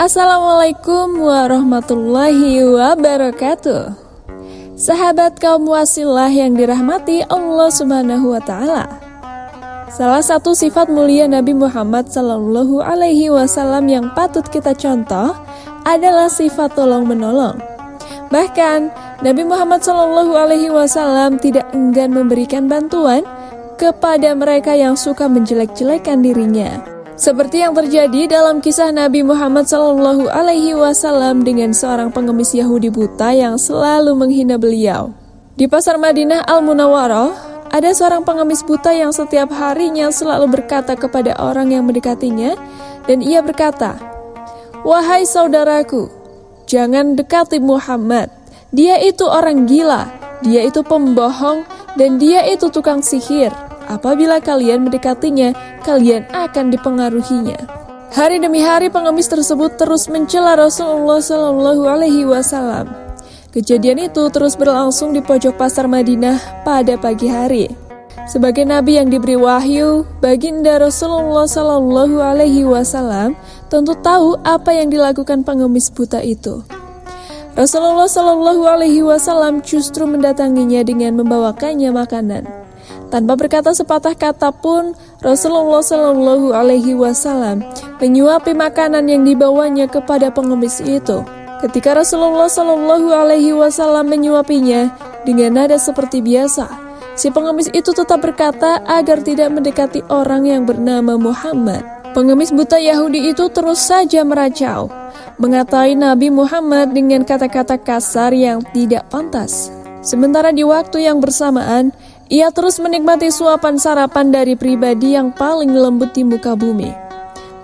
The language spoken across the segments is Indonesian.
Assalamualaikum warahmatullahi wabarakatuh. Sahabat kaum wasilah yang dirahmati Allah Subhanahu wa Ta'ala. Salah satu sifat mulia Nabi Muhammad Sallallahu Alaihi Wasallam yang patut kita contoh adalah sifat tolong menolong. Bahkan Nabi Muhammad Sallallahu Alaihi Wasallam tidak enggan memberikan bantuan kepada mereka yang suka menjelek-jelekan dirinya. Seperti yang terjadi dalam kisah Nabi Muhammad Sallallahu Alaihi Wasallam dengan seorang pengemis Yahudi buta yang selalu menghina beliau. Di pasar Madinah Al-Munawwarah, ada seorang pengemis buta yang setiap harinya selalu berkata kepada orang yang mendekatinya, dan ia berkata, "Wahai saudaraku, jangan dekati Muhammad. Dia itu orang gila, dia itu pembohong, dan dia itu tukang sihir. Apabila kalian mendekatinya, kalian akan dipengaruhinya." Hari demi hari pengemis tersebut terus mencela Rasulullah Sallallahu Alaihi Wasallam. Kejadian itu terus berlangsung di pojok pasar Madinah pada pagi hari. Sebagai nabi yang diberi wahyu, baginda Rasulullah Sallallahu Alaihi Wasallam tentu tahu apa yang dilakukan pengemis buta itu. Rasulullah Sallallahu Alaihi Wasallam justru mendatanginya dengan membawakannya makanan. Tanpa berkata sepatah kata pun, Rasulullah Sallallahu Alaihi Wasallam menyuapi makanan yang dibawanya kepada pengemis itu. Ketika Rasulullah Sallallahu Alaihi Wasallam menyuapinya dengan nada seperti biasa, si pengemis itu tetap berkata agar tidak mendekati orang yang bernama Muhammad. Pengemis buta Yahudi itu terus saja meracau, mengatai Nabi Muhammad dengan kata-kata kasar yang tidak pantas. Sementara di waktu yang bersamaan, ia terus menikmati suapan sarapan dari pribadi yang paling lembut di muka bumi.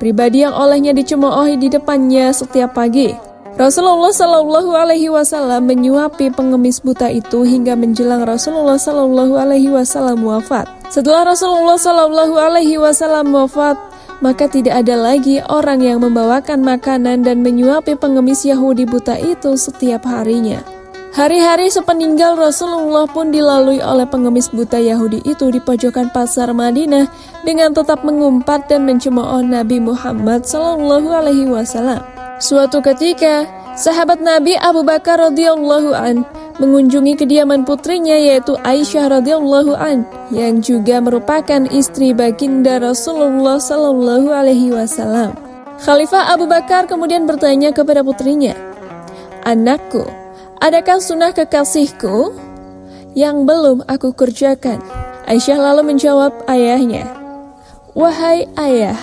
Pribadi yang olehnya dicemoohi di depannya setiap pagi. Rasulullah Sallallahu Alaihi Wasallam menyuapi pengemis buta itu hingga menjelang Rasulullah Sallallahu Alaihi Wasallam wafat. Setelah Rasulullah Sallallahu Alaihi Wasallam wafat, maka tidak ada lagi orang yang membawakan makanan dan menyuapi pengemis Yahudi buta itu setiap harinya. Hari-hari sepeninggal Rasulullah pun dilalui oleh pengemis buta Yahudi itu di pojokan pasar Madinah dengan tetap mengumpat dan mencemooh Nabi Muhammad Sallallahu Alaihi Wasallam. Suatu ketika, sahabat Nabi Abu Bakar radhiyallahu an mengunjungi kediaman putrinya yaitu Aisyah radhiyallahu an yang juga merupakan istri baginda Rasulullah Sallallahu Alaihi Wasallam. Khalifah Abu Bakar kemudian bertanya kepada putrinya, "Anakku, adakah sunnah kekasihku yang belum aku kerjakan?" Aisyah lalu menjawab ayahnya, "Wahai ayah,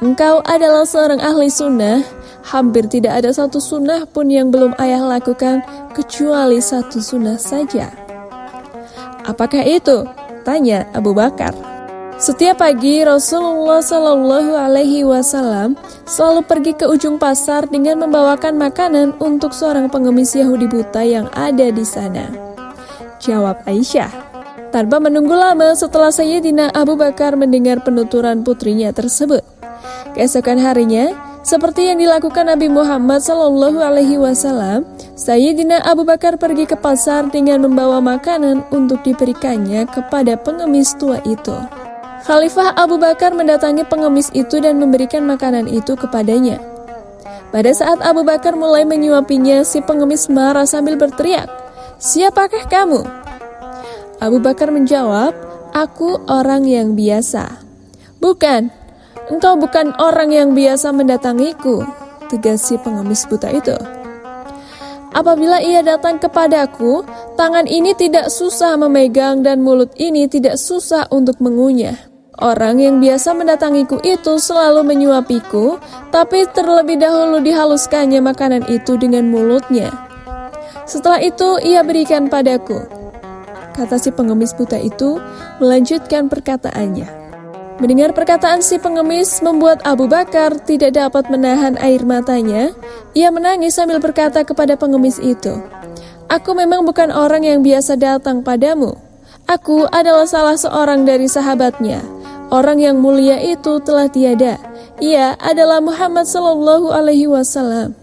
engkau adalah seorang ahli sunnah. Hampir tidak ada satu sunnah pun yang belum ayah lakukan kecuali satu sunnah saja." "Apakah itu?" tanya Abu Bakar. Setiap pagi Rasulullah Sallallahu Alaihi Wasallam selalu pergi ke ujung pasar dengan membawakan makanan untuk seorang pengemis Yahudi buta yang ada di sana. Jawab Aisyah. Tanpa menunggu lama setelah Sayyidina Abu Bakar mendengar penuturan putrinya tersebut. Keesokan harinya, seperti yang dilakukan Nabi Muhammad Sallallahu Alaihi Wasallam, Sayyidina Abu Bakar pergi ke pasar dengan membawa makanan untuk diberikannya kepada pengemis tua itu. Khalifah Abu Bakar mendatangi pengemis itu dan memberikan makanan itu kepadanya. Pada saat Abu Bakar mulai menyuapinya, si pengemis marah sambil berteriak, "Siapakah kamu?" Abu Bakar menjawab, "Aku orang yang biasa." "Bukan, engkau bukan orang yang biasa mendatangiku," tegas si pengemis buta itu. "Apabila ia datang kepadaku, tangan ini tidak susah memegang dan mulut ini tidak susah untuk mengunyah. Orang yang biasa mendatangiku itu selalu menyuapiku, tapi terlebih dahulu dihaluskannya makanan itu dengan mulutnya. Setelah itu ia berikan padaku," kata si pengemis buta itu melanjutkan perkataannya. Mendengar perkataan si pengemis membuat Abu Bakar tidak dapat menahan air matanya. Ia menangis sambil berkata kepada pengemis itu, "Aku memang bukan orang yang biasa datang padamu. Aku adalah salah seorang dari sahabatnya. Orang yang mulia itu telah tiada. Ia adalah Muhammad Sallallahu Alaihi Wasallam."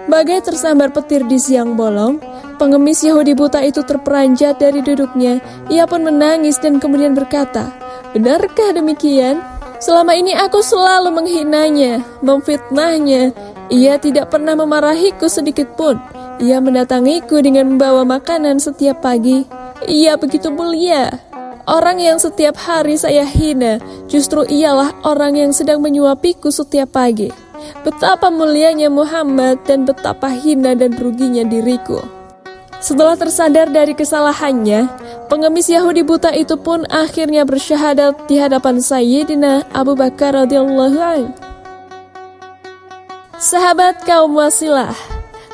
Bagai tersambar petir di siang bolong, pengemis Yahudi buta itu terperanjat dari duduknya. Ia pun menangis dan kemudian berkata, "Benarkah demikian? Selama ini aku selalu menghinanya, memfitnahnya, Ia tidak pernah memarahiku sedikit pun. Ia mendatangiku dengan membawa makanan setiap pagi. Ia begitu mulia. Orang yang setiap hari saya hina, justru ialah orang yang sedang menyuapiku setiap pagi. Betapa mulianya Muhammad dan betapa hina dan ruginya diriku. Setelah tersadar dari kesalahannya, pengemis Yahudi buta itu pun akhirnya bersyahadat di hadapan Sayyidina Abu Bakar radhiyallahu anhu. Sahabat kaum wasilah,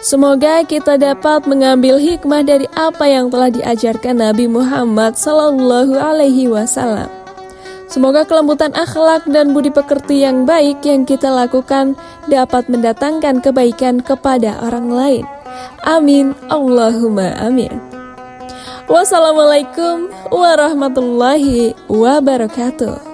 semoga kita dapat mengambil hikmah dari apa yang telah diajarkan Nabi Muhammad sallallahu alaihi wasallam. Semoga kelembutan akhlak dan budi pekerti yang baik yang kita lakukan dapat mendatangkan kebaikan kepada orang lain. Amin, Allahumma amin. Wassalamualaikum warahmatullahi wabarakatuh.